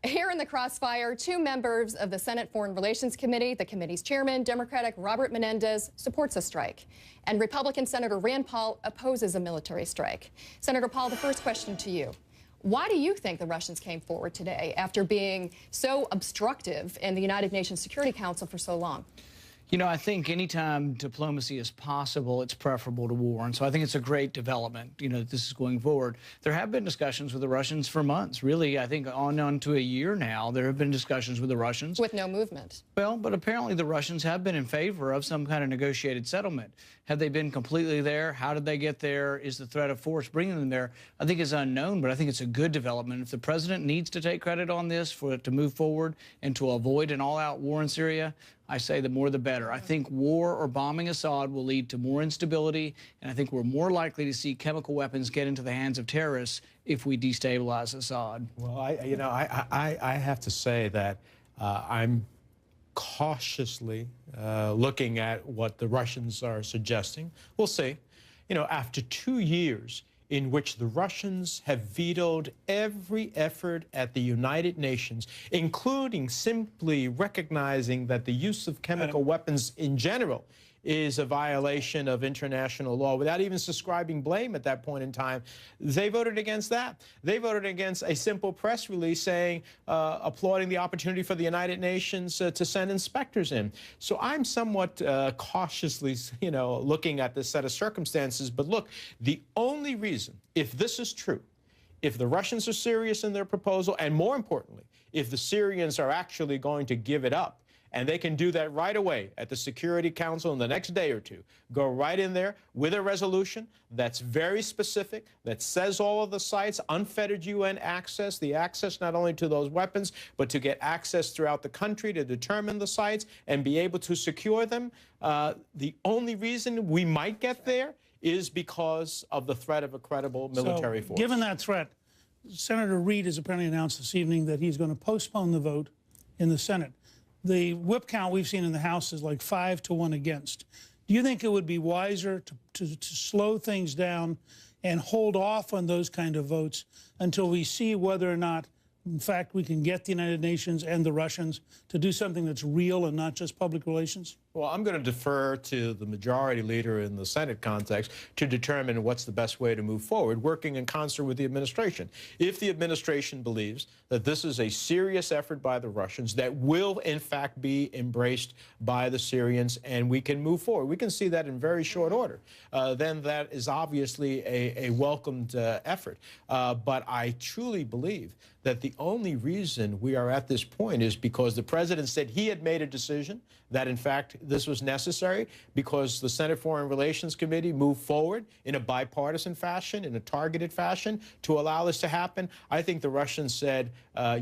Here in the Crossfire, two members of the Senate Foreign Relations Committee, the committee's chairman, Democratic Robert Menendez, supports a strike, and Republican Senator Rand Paul opposes a military strike. Senator Paul, the first question to you. Why do you think the Russians came forward today after being so obstructive in the United Nations Security Council for so long? You know, I think anytime diplomacy is possible, it's preferable to war. And so I think it's a great development, you know, that this is going forward. There have been discussions with the Russians for months. Really, I think on to a year now, there have been discussions with the Russians. With no movement. Well, but apparently the Russians have been in favor of some kind of negotiated settlement. Have they been completely there? How did they get there? Is the threat of force bringing them there? I think is unknown, but I think it's a good development. If the president needs to take credit on this for it to move forward and to avoid an all-out war in Syria, I say the more the better. I think war or bombing Assad will lead to more instability, and I think we're more likely to see chemical weapons get into the hands of terrorists if we destabilize Assad. Well, I have to say that I'm cautiously looking at what the Russians are suggesting. We'll see. You know, after 2 years in which the Russians have vetoed every effort at the United Nations, including simply recognizing that the use of chemical weapons in general is a violation of international law, without even ascribing blame at that point in time. They voted against that. They voted against a simple press release saying, applauding the opportunity for the United Nations to send inspectors in. So I'm somewhat cautiously, you know, looking at this set of circumstances. But look, the only reason, if this is true, if the Russians are serious in their proposal, and more importantly, if the Syrians are actually going to give it up, and they can do that right away at the Security Council in the next day or two. Go right in there with a resolution that's very specific, that says all of the sites, unfettered UN access, the access not only to those weapons, but to get access throughout the country to determine the sites and be able to secure them. The only reason we might get there is because of the threat of a credible military force. Given that threat, Senator Reid has apparently announced this evening that he's going to postpone the vote in the Senate. The whip count we've seen in the House is like 5-1 against. Do you think it would be wiser to slow things down and hold off on those kind of votes until we see whether or not, in fact, we can get the United Nations and the Russians to do something that's real and not just public relations? Well, I'm going to defer to the majority leader in the Senate context to determine what's the best way to move forward, working in concert with the administration. If the administration believes that this is a serious effort by the Russians that will, in fact, be embraced by the Syrians and we can move forward, we can see that in very short order, then that is obviously a welcomed effort. But I truly believe that the only reason we are at this point is because the president said he had made a decision that, in fact, this was necessary, because the Senate Foreign Relations Committee moved forward in a bipartisan fashion, in a targeted fashion, to allow this to happen. I think the Russians said,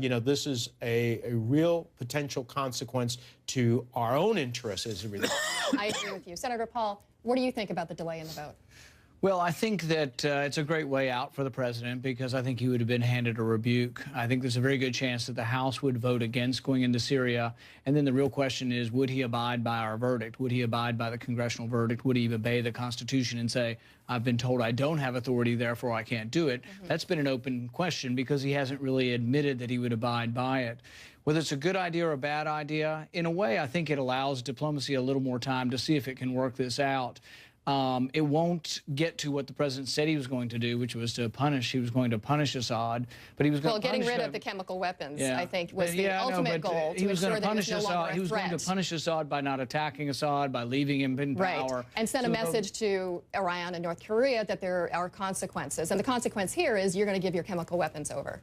you know, this is a real potential consequence to our own interests as a result. I agree with you. Senator Paul, what do you think about the delay in the vote? Well, I think that it's a great way out for the president, because I think he would have been handed a rebuke. I think there's a very good chance that the House would vote against going into Syria. And then the real question is, would he abide by our verdict? Would he abide by the congressional verdict? Would he obey the Constitution and say, I've been told I don't have authority, therefore I can't do it? That's been an open question, because he hasn't really admitted that he would abide by it. Whether it's a good idea or a bad idea, in a way, I think it allows diplomacy a little more time to see if it can work this out. It won't get to what the president said he was going to do, which was to punish. He was going to punish Assad, but he was going to getting rid of the chemical weapons, I think, was the ultimate goal, to ensure that he was no longer a threat. He was going to punish Assad by not attacking Assad, by leaving him in power. Right, and send a message to Iran and North Korea that there are consequences. And the consequence here is you're going to give your chemical weapons over.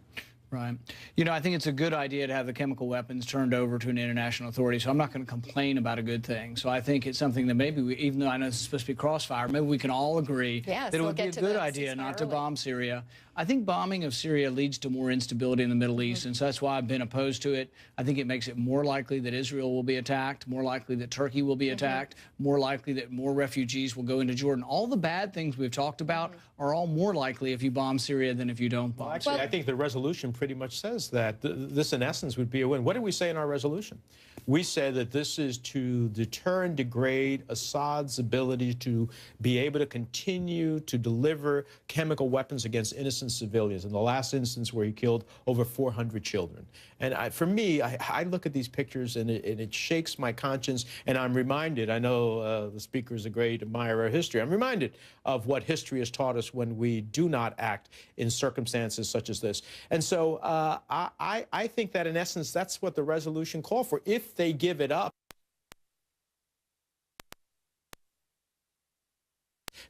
Right. You know, I think it's a good idea to have the chemical weapons turned over to an international authority, so I'm not going to complain about a good thing. So I think it's something that maybe, even though I know it's supposed to be Crossfire, maybe we can all agree that it would be a good idea not to bomb Syria. I think bombing of Syria leads to more instability in the Middle East, and so that's why I've been opposed to it. I think it makes it more likely that Israel will be attacked, more likely that Turkey will be attacked, more likely that more refugees will go into Jordan. All the bad things we've talked about are all more likely if you bomb Syria than if you don't bomb. Well, actually, I think the resolution pretty much says that this, in essence, would be a win. What did we say in our resolution? We said that this is to deter and degrade Assad's ability to be able to continue to deliver chemical weapons against innocent innocent civilians, in the last instance where he killed over 400 children. And for me, I look at these pictures and it shakes my conscience, and I'm reminded, I know the speaker is a great admirer of history, I'm reminded of what history has taught us when we do not act in circumstances such as this. And so I think that in essence, that's what the resolution called for. If they give it up,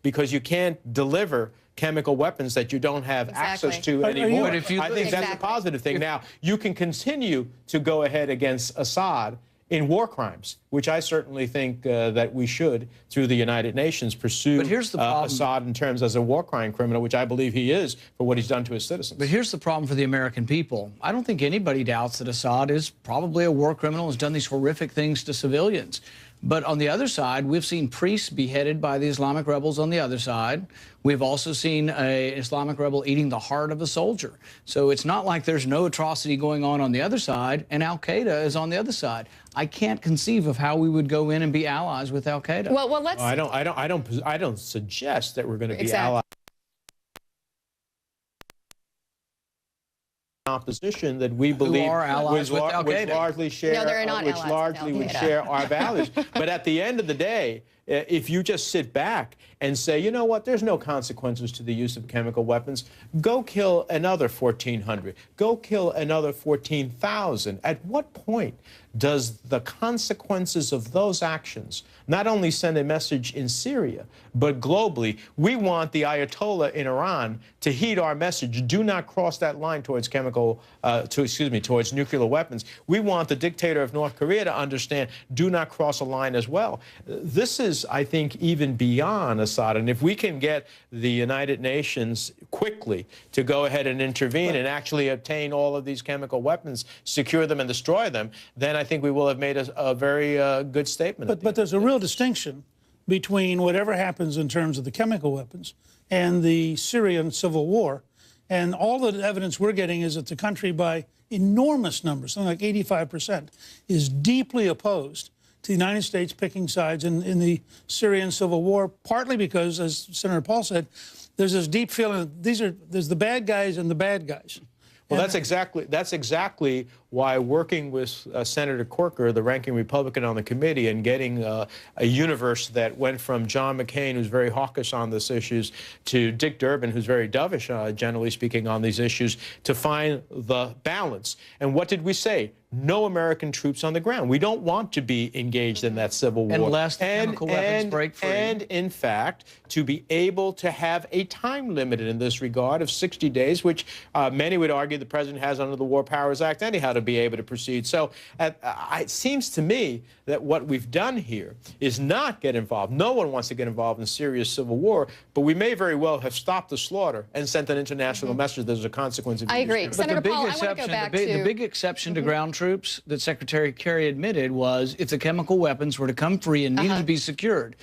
because you can't deliver chemical weapons that you don't have access to anymore. I think that's a positive thing. Now, you can continue to go ahead against Assad in war crimes, which I certainly think that we should, through the United Nations, pursue Assad in terms as a war crime criminal, which I believe he is for what he's done to his citizens. But here's the problem for the American people. I don't think anybody doubts that Assad is probably a war criminal, has done these horrific things to civilians. But on the other side, we've seen priests beheaded by the Islamic rebels on the other side. We've also seen an Islamic rebel eating the heart of a soldier. So it's not like there's no atrocity going on the other side, and Al-Qaeda is on the other side. I can't conceive of how we would go in and be allies with Al-Qaeda. Well, let's. I don't suggest that we're going to be allies. Opposition that we believe which largely share, would share our values. But at the end of the day, if you just sit back and say, you know what, there's no consequences to the use of chemical weapons, go kill another 1,400, go kill another 14,000. At what point does the consequences of those actions not only send a message in Syria, but globally? We want the Ayatollah in Iran to heed our message. Do not cross that line towards towards nuclear weapons. We want the dictator of North Korea to understand, do not cross a line as well. This is, I think, even beyond Assad. And if we can get the United Nations quickly to go ahead and intervene and actually obtain all of these chemical weapons, secure them and destroy them, then I think we will have made a very good statement. But there's a real distinction between whatever happens in terms of the chemical weapons and the Syrian civil war. And all the evidence we're getting is that the country, by enormous numbers, something like 85%, is deeply opposed to the United States picking sides in the Syrian civil war, partly because, as Senator Paul said, there's this deep feeling that there's the bad guys and the bad guys. Well, that's exactly why working with Senator Corker, the ranking Republican on the committee, and getting a universe that went from John McCain, who's very hawkish on these issues, to Dick Durbin, who's very dovish, generally speaking, on these issues, to find the balance. And what did we say? No American troops on the ground. We don't want to be engaged in that civil war. Unless the chemical weapons break free. And, in fact, to be able to have a time limit in this regard of 60 days, which many would argue the president has under the War Powers Act anyhow to be able to proceed. So it seems to me that what we've done here is not get involved. No one wants to get involved in serious civil war, but we may very well have stopped the slaughter and sent an international message that there's a consequence of I agree. Senator Paul, I want to go back to... The big exception to ground troops that Secretary Kerry admitted was if the chemical weapons were to come free and needed to be secured,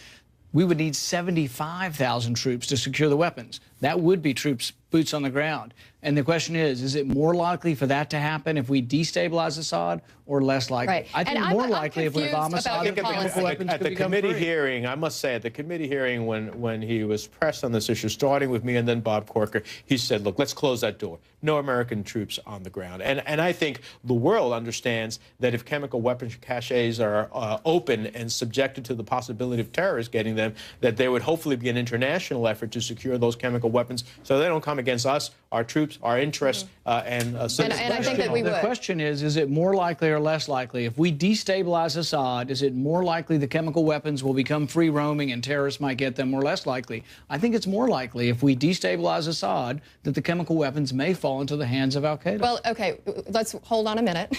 we would need 75,000 troops to secure the weapons. That would be troops, boots on the ground. And the question is it more likely for that to happen if we destabilize Assad or less likely? Right. I think more likely if we bomb Assad. At the committee hearing, I must say, at the committee hearing when he was pressed on this issue, starting with me and then Bob Corker, he said, look, let's close that door. No American troops on the ground. And I think the world understands that if chemical weapons caches are open and subjected to the possibility of terrorists getting them, that there would hopefully be an international effort to secure those chemical weapons so they don't come against us, our troops, our interests, and citizens. And I think that we would. The question is it more likely or less likely? If we destabilize Assad, is it more likely the chemical weapons will become free roaming and terrorists might get them, or less likely? I think it's more likely if we destabilize Assad that the chemical weapons may fall into the hands of Al-Qaeda. Well, okay, let's hold on a minute.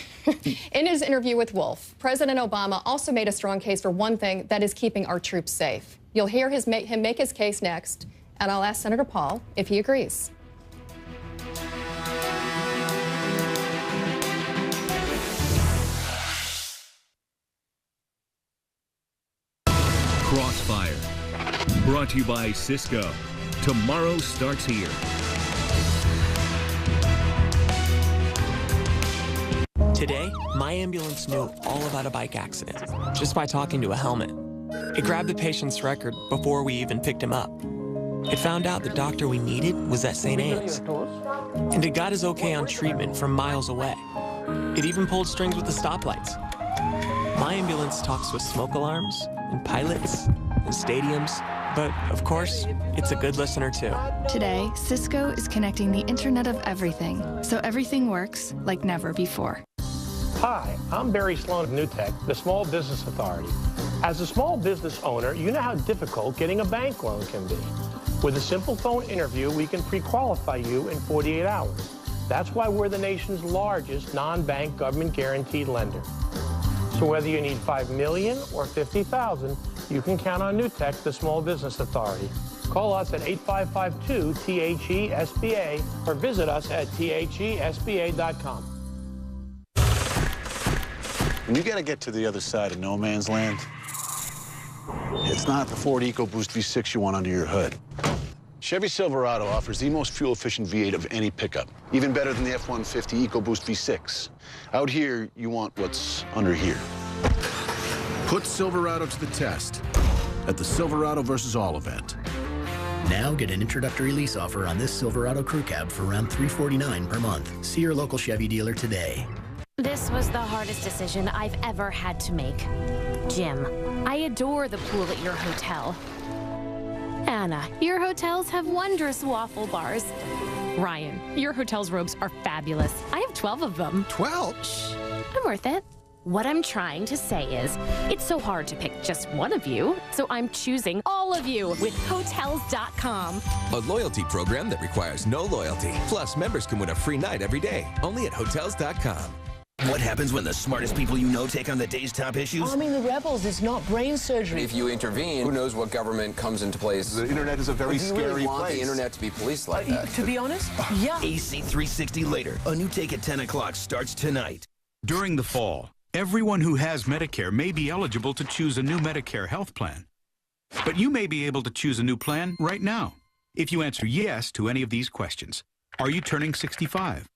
In his interview with Wolf, President Obama also made a strong case for one thing, that is keeping our troops safe. You'll hear him make his case next, and I'll ask Senator Paul if he agrees. Crossfire, brought to you by Cisco. Tomorrow starts here. Today, my ambulance knew all about a bike accident just by talking to a helmet. It grabbed the patient's record before we even picked him up. It found out the doctor we needed was at St. Anne's. And it got us okay on treatment from miles away. It even pulled strings with the stoplights. My ambulance talks with smoke alarms and pilots and stadiums, but of course, it's a good listener too. Today, Cisco is connecting the Internet of Everything, so everything works like never before. Hi, I'm Barry Sloan of NewTek, the Small Business Authority. As a small business owner, you know how difficult getting a bank loan can be. With a simple phone interview, we can pre-qualify you in 48 hours. That's why we're the nation's largest non-bank government-guaranteed lender. So whether you need $5 million or $50,000, you can count on NewTek, the Small Business Authority. Call us at 8552-THE-SBA or visit us at thesba.com. When you got to get to the other side of no man's land, it's not the Ford EcoBoost V6 you want under your hood. Chevy Silverado offers the most fuel-efficient V8 of any pickup, even better than the F-150 EcoBoost V6. Out here, you want what's under here. Put Silverado to the test at the Silverado vs. All event. Now get an introductory lease offer on this Silverado crew cab for around $349 per month. See your local Chevy dealer today. This was the hardest decision I've ever had to make. Jim, I adore the pool at your hotel. Anna, your hotels have wondrous waffle bars. Ryan, your hotel's robes are fabulous. I have 12 of them. 12? Shh, I'm worth it. What I'm trying to say is, it's so hard to pick just one of you, so I'm choosing all of you with Hotels.com. A loyalty program that requires no loyalty. Plus, members can win a free night every day, only at Hotels.com. What happens when the smartest people you know take on the day's top issues? Arming the rebels is not brain surgery. If you intervene, who knows what government comes into place? The internet is a very scary place. Do you really want the internet to be policed like that? To be honest, yeah. AC 360 later. A new take at 10 o'clock starts tonight. During the fall, everyone who has Medicare may be eligible to choose a new Medicare health plan. But you may be able to choose a new plan right now if you answer yes to any of these questions. Are you turning 65?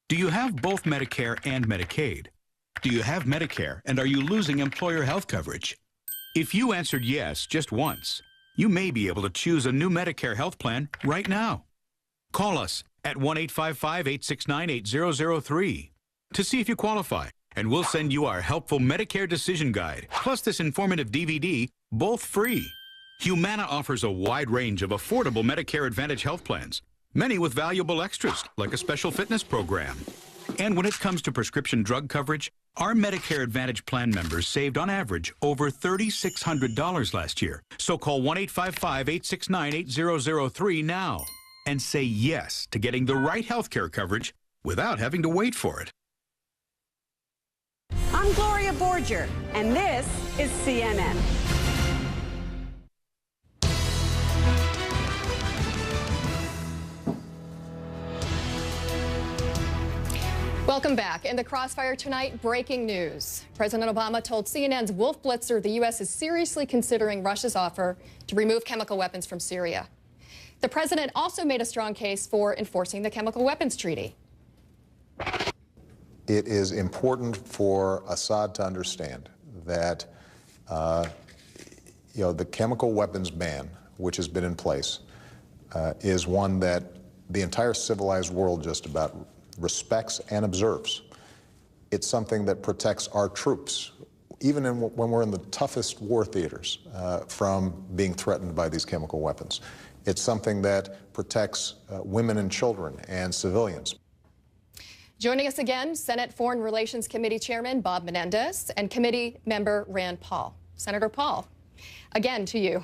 Do you have both Medicare and Medicaid? Do you have Medicare and are you losing employer health coverage? If you answered yes just once, you may be able to choose a new Medicare health plan right now. Call us at 1-855-869-8003 to see if you qualify, and we'll send you our helpful Medicare Decision Guide, plus this informative DVD, both free. Humana offers a wide range of affordable Medicare Advantage health plans, many with valuable extras, like a special fitness program. And when it comes to prescription drug coverage, our Medicare Advantage plan members saved on average over $3,600 last year. So call 1-855-869-8003 now and say yes to getting the right health care coverage without having to wait for it. I'm Gloria Borger, and this is CNN. Welcome back. In the Crossfire tonight, breaking news. President Obama told CNN's Wolf Blitzer the U.S. is seriously considering Russia's offer to remove chemical weapons from Syria. The president also made a strong case for enforcing the Chemical Weapons Treaty. It is important for Assad to understand that the chemical weapons ban, which has been in place, is one that the entire civilized world just about respects and observes. It's something that protects our troops, even when we're in the toughest war theaters, from being threatened by these chemical weapons. It's something that protects women and children and civilians. Joining us again, Senate Foreign Relations Committee Chairman Bob Menendez and Committee Member Rand Paul. Senator Paul, again to you.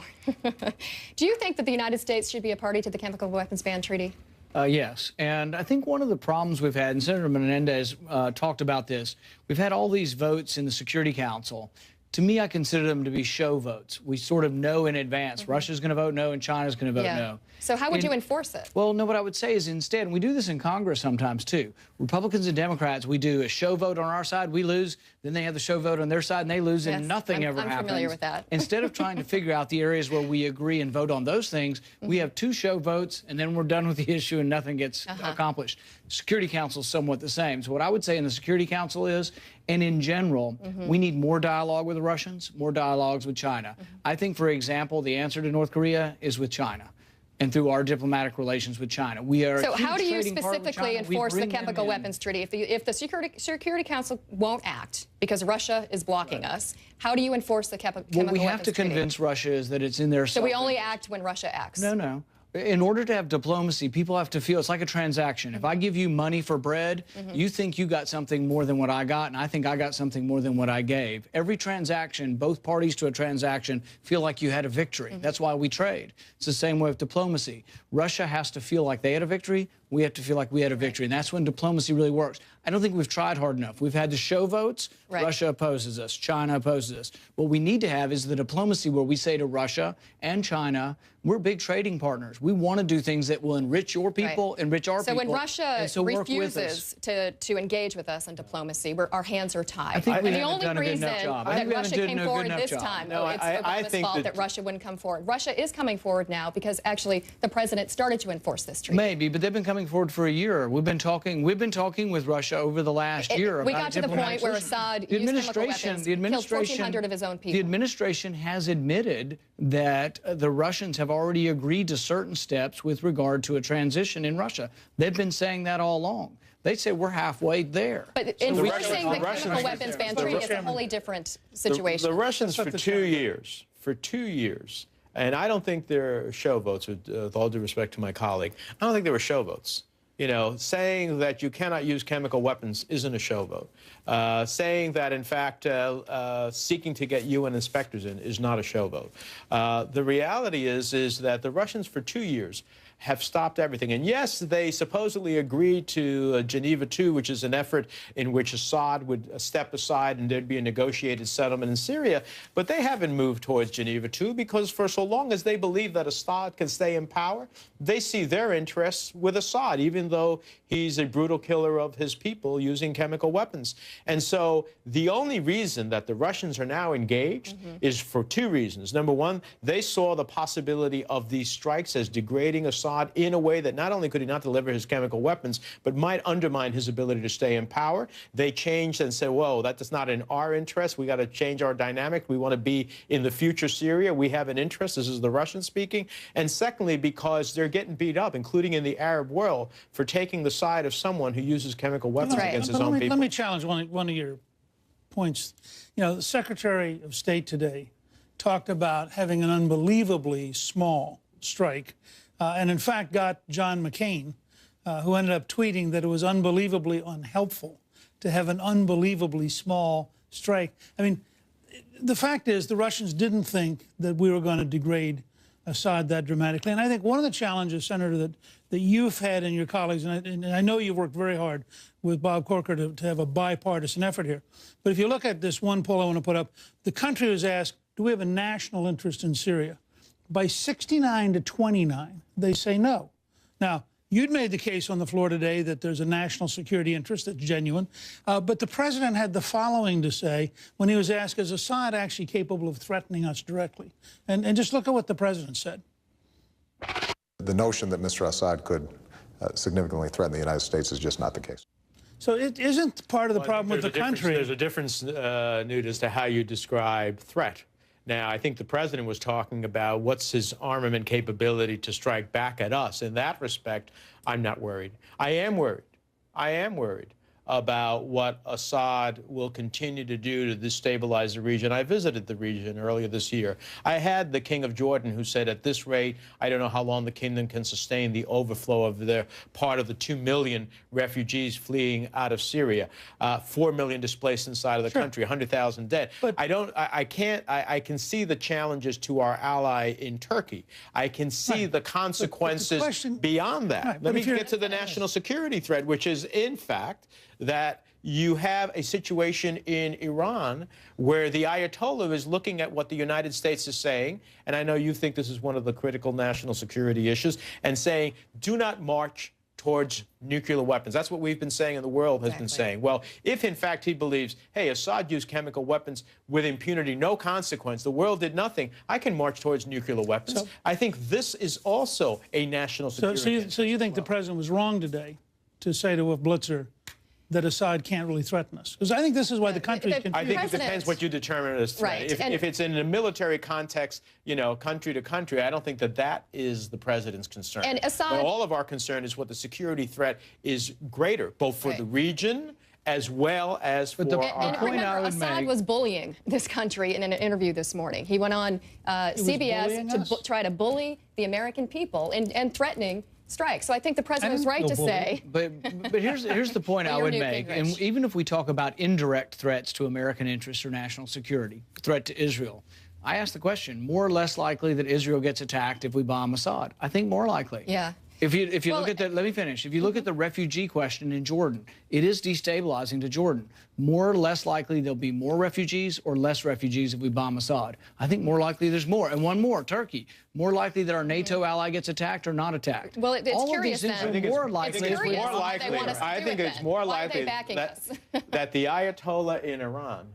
Do you think that the United States should be a party to the Chemical Weapons Ban Treaty? Yes, and I think one of the problems we've had, and Senator Menendez talked about this, we've had all these votes in the Security Council. To me, I consider them to be show votes. We sort of know in advance. Russia's going to vote no and China's going to vote no. So how would you enforce it? Well, no, what I would say is instead, and we do this in Congress sometimes too, Republicans and Democrats, we do a show vote on our side, we lose, then they have the show vote on their side and they lose, and nothing ever happens. I'm familiar with that. Instead of trying to figure out the areas where we agree and vote on those things, we have two show votes and then we're done with the issue and nothing gets accomplished. Security Council is somewhat the same. So what I would say in the Security Council is, and in general, we need more dialogue with the Russians, more dialogues with China. I think, for example, the answer to North Korea is with China. and through our diplomatic relations with China. We are. So how do you specifically enforce the chemical weapons treaty? If the Security Council won't act because Russia is blocking us, how do you enforce the chemical weapons treaty? What we have to convince Russia is that it's in their. So we only act when Russia acts. No. In order to have diplomacy, people have to feel it's like a transaction. If I give you money for bread, you think you got something more than what I got, and I think I got something more than what I gave. Every transaction, both parties to a transaction feel like you had a victory. That's why we trade. It's the same way with diplomacy. Russia has to feel like they had a victory. We have to feel like we had a victory, and that's when diplomacy really works. I don't think we've tried hard enough. We've had to show votes. Russia opposes us. China opposes us. What we need to have is the diplomacy where we say to Russia and China, we're big trading partners. We want to do things that will enrich your people, enrich our people. So when Russia refuses to engage with us in diplomacy, our hands are tied. I think the only reason that Russia came forward this time, it's Obama's fault that Russia wouldn't come forward. Russia is coming forward now because actually the president started to enforce this treaty. Maybe, but they've been coming forward for a year. We've been talking with Russia over the last year. We got to the point where Assad used chemical weapons, killed 1,400 of his own people. The administration has admitted that the Russians have already agreed to certain steps with regard to a transition in Russia. They've been saying that all along. They say we're halfway there. But enforcing the chemical weapons ban treaty is a wholly different situation. The Russians for 2 years, and I don't think they're show votes, with all due respect to my colleague, I don't think they were show votes. You know, saying that you cannot use chemical weapons isn't a show vote. Saying that, in fact, seeking to get UN inspectors in is not a show vote. The reality is that the Russians for 2 years have stopped everything. And yes, they supposedly agreed to Geneva II, which is an effort in which Assad would step aside and there'd be a negotiated settlement in Syria. But they haven't moved towards Geneva II because for so long as they believe that Assad can stay in power, they see their interests with Assad, even though he's a brutal killer of his people using chemical weapons. And so the only reason that the Russians are now engaged is for two reasons. Number one, they saw the possibility of these strikes as degrading Assad in a way that not only could he not deliver his chemical weapons, but might undermine his ability to stay in power. They changed and said, whoa, that's not in our interest. We got to change our dynamic. We want to be in the future Syria. We have an interest. This is the Russians speaking. And secondly, because they're getting beat up, including in the Arab world, for taking the side of someone who uses chemical weapons against his own people. Let me challenge one of your points. You know, the Secretary of State today talked about having an unbelievably small strike, and in fact got John McCain, who ended up tweeting that it was unbelievably unhelpful to have an unbelievably small strike. I mean, the fact is the Russians didn't think that we were going to degrade Assad that dramatically. And I think one of the challenges, Senator, that you've had and your colleagues, and I know you've worked very hard with Bob Corker to have a bipartisan effort here. But if you look at this one poll I want to put up, the country was asked, do we have a national interest in Syria? By 69 to 29, they say no. Now, you'd made the case on the floor today that there's a national security interest that's genuine. But the president had the following to say when he was asked, is Assad actually capable of threatening us directly? And just look at what the president said. The notion that Mr. Assad could significantly threaten the United States is just not the case. So it isn't part of the problem with the country. There's a difference, Newt, as to how you describe threat. Now, I think the president was talking about what's his armament capability to strike back at us. In that respect, I'm not worried. I am worried. I am worried about what Assad will continue to do to destabilize the region. I visited the region earlier this year. I had the King of Jordan who said, at this rate, I don't know how long the kingdom can sustain the overflow of their part of the 2 million refugees fleeing out of Syria, 4 million displaced inside of the country, 100,000 dead. But I can see the challenges to our ally in Turkey. I can see the consequences beyond that. Let me get to the national security threat, which is, in fact, that you have a situation in Iran where the Ayatollah is looking at what the United States is saying, and I know you think this is one of the critical national security issues, and saying, do not march towards nuclear weapons. That's what we've been saying and the world has been saying. Well, if in fact he believes, hey, Assad used chemical weapons with impunity, no consequence, the world did nothing, I can march towards nuclear weapons. So, I think this is also a national security issue. So you think the president was wrong today to say to a blitzer, that Assad can't really threaten us? Because I think this is why the country's confused. I think it depends what you determine as threat. Right. If it's in a military context, you know, country to country, I don't think that is the president's concern. And Assad, but all of our concern is what the security threat is greater, both for the region as well as for our... And remember, Assad was bullying this country in an interview this morning. He went on CBS to try to bully the American people and threatening strike. So I think the president was right to say. But here's the point I would make. And even if we talk about indirect threats to American interests or national security, threat to Israel, I ask the question: more or less likely that Israel gets attacked if we bomb Assad? I think more likely. Yeah. If you look at the, let me finish. If you look at the refugee question in Jordan, it is destabilizing to Jordan. More or less likely there'll be more refugees or less refugees if we bomb Assad. I think more likely there's more. And one more, Turkey. More likely that our NATO ally gets attacked or not attacked. Well, it's all curious of these things then. are more likely. I think it's more likely that the Ayatollah in Iran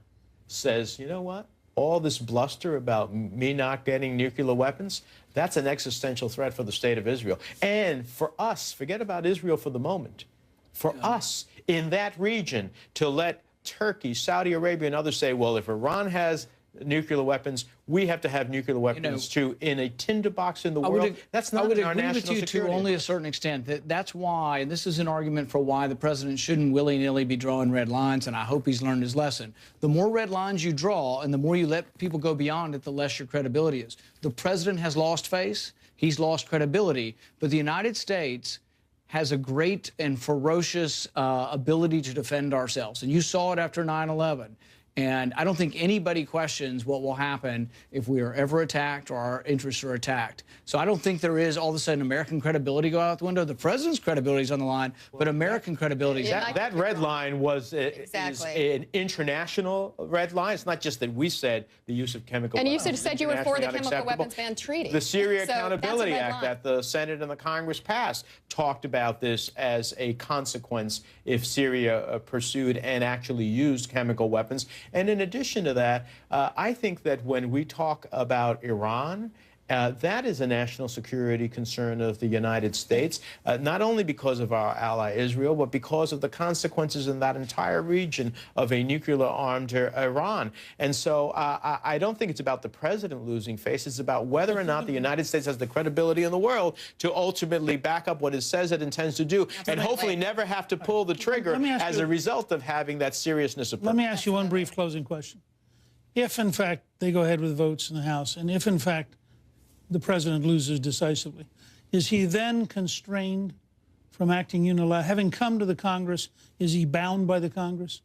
says, you know what? All this bluster about me not getting nuclear weapons, that's an existential threat for the state of Israel. And for us, forget about Israel for the moment, for us in that region to let Turkey, Saudi Arabia, and others say, well, if Iran has nuclear weapons, we have to have nuclear weapons too, in a tinderbox in the world. That's not in our national security. I would agree with you to only a certain extent. That's why, and this is an argument for why the president shouldn't willy-nilly be drawing red lines, and I hope he's learned his lesson. The more red lines you draw and the more you let people go beyond it, the less your credibility is. The president has lost face, he's lost credibility, but the United States has a great and ferocious ability to defend ourselves, and you saw it after 9/11. And I don't think anybody questions what will happen if we are ever attacked or our interests are attacked. So I don't think there is all of a sudden American credibility go out the window. The president's credibility is on the line, but American credibility is that red line was is an international red line. It's not just that we said the use of chemical weapons. And you said you were for the chemical weapons ban treaty. The Syria Accountability Act that the Senate and the Congress passed talked about this as a consequence if Syria pursued and actually used chemical weapons. And in addition to that, I think that when we talk about Iran, that is a national security concern of the United States, not only because of our ally Israel, but because of the consequences in that entire region of a nuclear-armed Iran. And so I don't think it's about the president losing face. It's about whether or not the United States has the credibility in the world to ultimately back up what it says it intends to do, and hopefully never have to pull the trigger as a result of having that seriousness of purpose. Let me ask you one brief closing question. If, in fact, they go ahead with votes in the House, and if, in fact, the president loses decisively, is he then constrained from acting unilaterally? Having come to the Congress, is he bound by the Congress?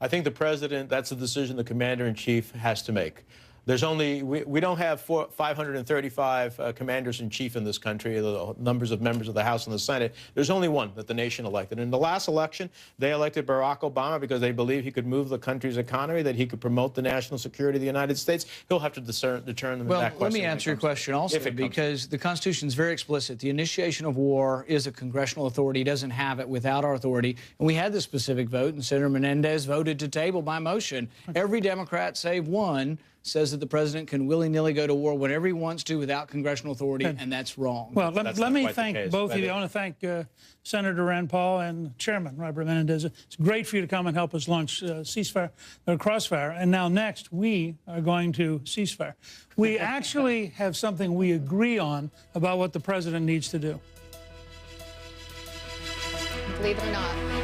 I think the president, that's a decision the commander-in-chief has to make. There's only, we don't have 535 commanders-in-chief in this country, the numbers of members of the House and the Senate. There's only one that the nation elected. In the last election, they elected Barack Obama because they believe he could move the country's economy, that he could promote the national security of the United States. He'll have to determine that question. Well, let me answer your question also, because the Constitution is very explicit. The initiation of war is a congressional authority. He doesn't have it without our authority. And we had this specific vote, and Senator Menendez voted to table by motion. Every Democrat, save one, says that the president can willy-nilly go to war whenever he wants to without congressional authority, and that's wrong. Well, let me thank both of you. I want to thank Senator Rand Paul and Chairman Robert Menendez. It's great for you to come and help us launch Crossfire. And now next, we are going to ceasefire. We actually have something we agree on about what the president needs to do. Believe it or not.